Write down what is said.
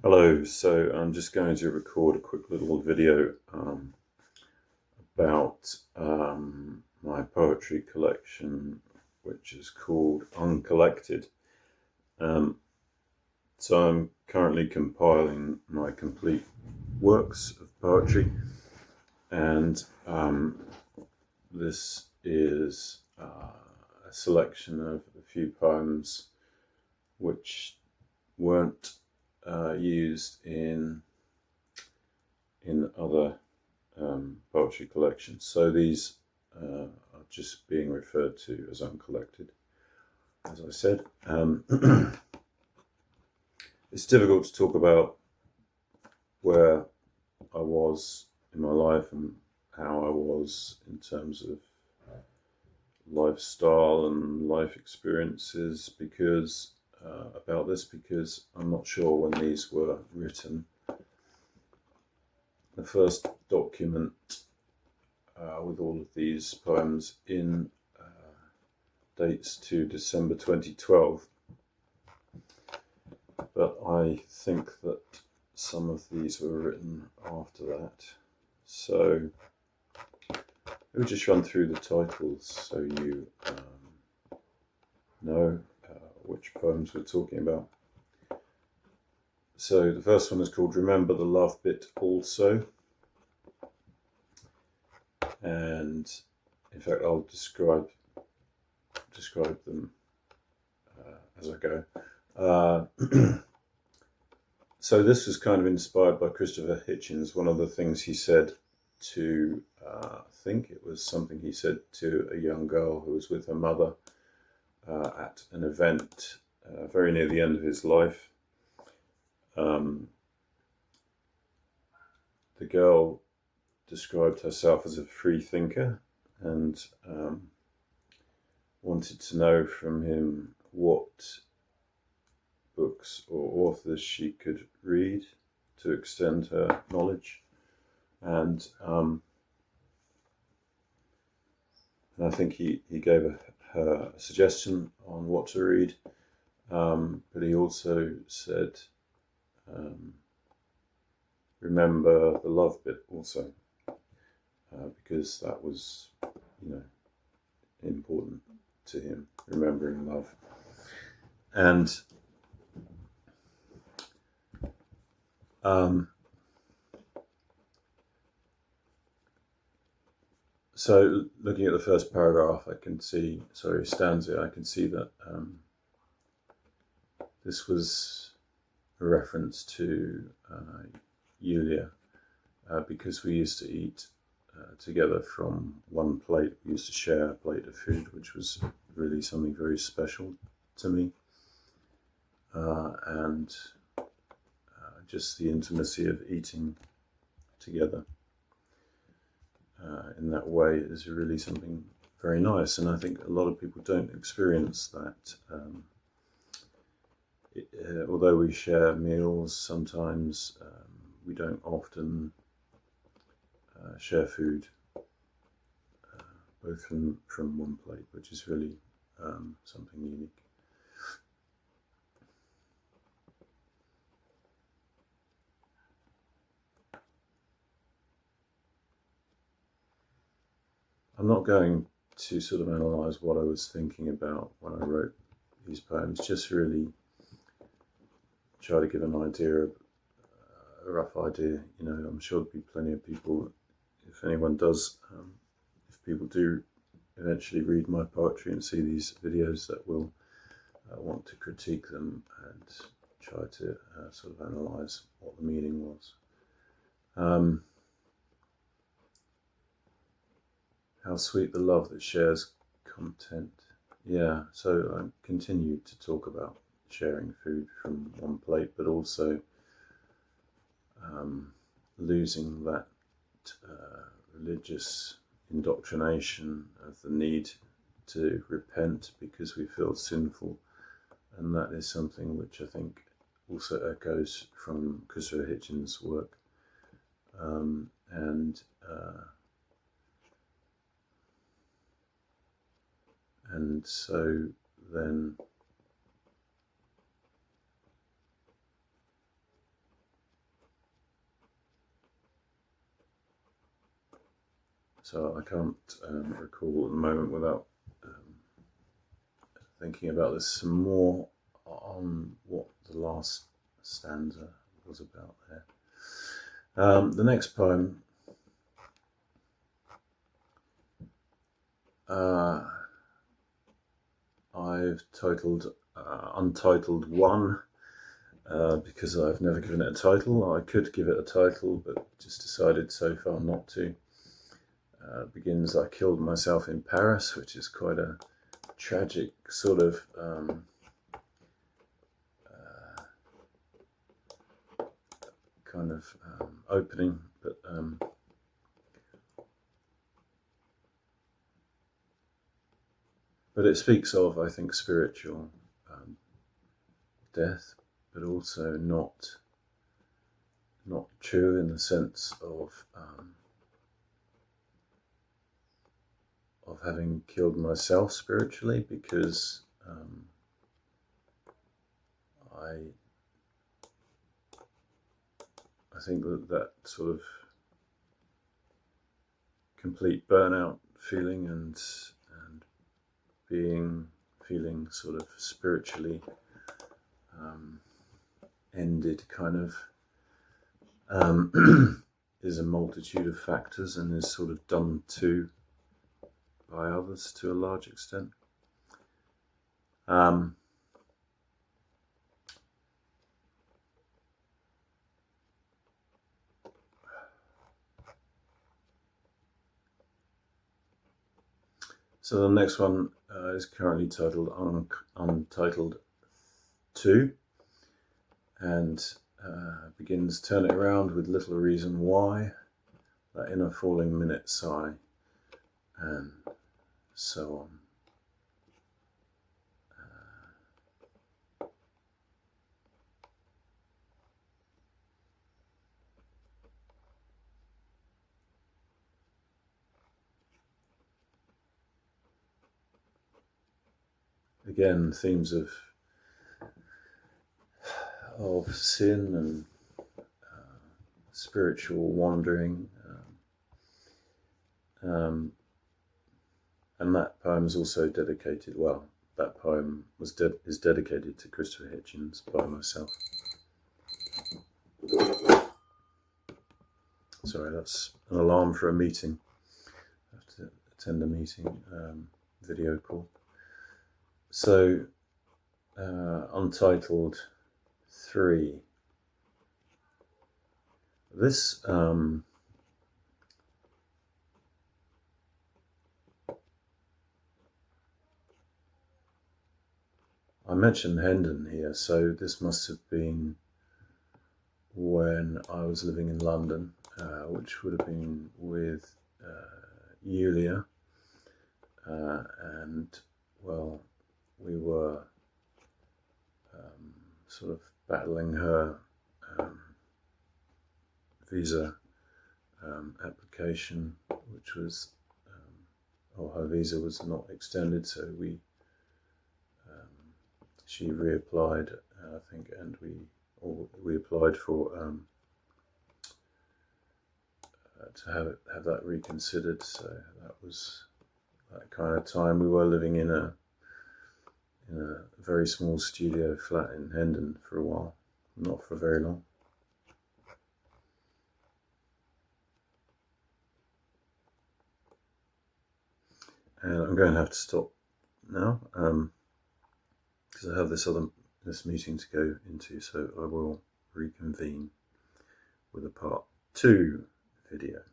Hello, so I'm just going to record a quick little video about my poetry collection, which is called Uncollected. Um, so I'm currently compiling my complete works of poetry, and this is a selection of a few poems which weren't used in other poetry collections. So these are just being referred to as uncollected, as I said. It's difficult to talk about where I was in my life and how I was in terms of lifestyle and life experiences because about this, because I'm not sure when these were written. The first document with all of these poems in dates to December 2012, but I think that some of these were written after that. So let me just run through the titles so you know which poems we're talking about. So the first one is called Remember the Love Bit Also. And in fact, I'll describe them as I go. So this was kind of inspired by Christopher Hitchens. One of the things he said to, I think it was something he said to a young girl who was with her mother at an event very near the end of his life. The girl described herself as a free thinker and wanted to know from him what books or authors she could read to extend her knowledge. And I think he gave her a suggestion on what to read, but he also said, remember the love bit also, because that was, important to him, remembering love. And so looking at the first paragraph, stanza, I can see that this was a reference to Yulia, because we used to eat together from one plate. We used to share a plate of food, which was really something very special to me. And just the intimacy of eating together in that way is really something very nice. And I think a lot of people don't experience that. Although we share meals, sometimes we don't often share food both from one plate, which is really something unique. I'm not going to sort of analyse what I was thinking about when I wrote these poems, just really try to give an idea, a rough idea. I'm sure there'll be plenty of people, if anyone does, if people do eventually read my poetry and see these videos, that will want to critique them and try to sort of analyse what the meaning was. How sweet the love that shares content. Yeah, so I continued to talk about sharing food from one plate, but also losing that religious indoctrination of the need to repent because we feel sinful. And that is something which I think also echoes from Christopher Hitchens' work. And so then So I can't recall at the moment without thinking about this some more on what the last stanza was about there. The next poem I've titled Untitled 1 because I've never given it a title. I could give it a title, but just decided so far not to. Begins, I killed myself in Paris, which is quite a tragic sort of kind of opening, but it speaks of, I think, spiritual death, but also not true in the sense of having killed myself spiritually, because I think that sort of complete burnout feeling and feeling sort of spiritually ended kind of is a multitude of factors and is sort of done to by others to a large extent. So the next one is currently titled Untitled 2, and begins, turn it around with little reason why, that inner falling minute sigh, and so on. Again, themes of sin and spiritual wandering, and that poem is also dedicated. Well, that poem is dedicated to Christopher Hitchens by myself. Sorry, that's an alarm for a meeting. I have to attend a meeting, video call. So, Untitled 3. This I mentioned Hendon here, so this must have been when I was living in London, which would have been with Yulia, and well, we were sort of battling her visa application, which was, her visa was not extended, so she reapplied, I think, and we applied for to have that reconsidered. So that was that kind of time. We were living in a very small studio flat in Hendon for a while, not for very long. And I'm going to have to stop now because I have this meeting to go into, so I will reconvene with a part 2 video.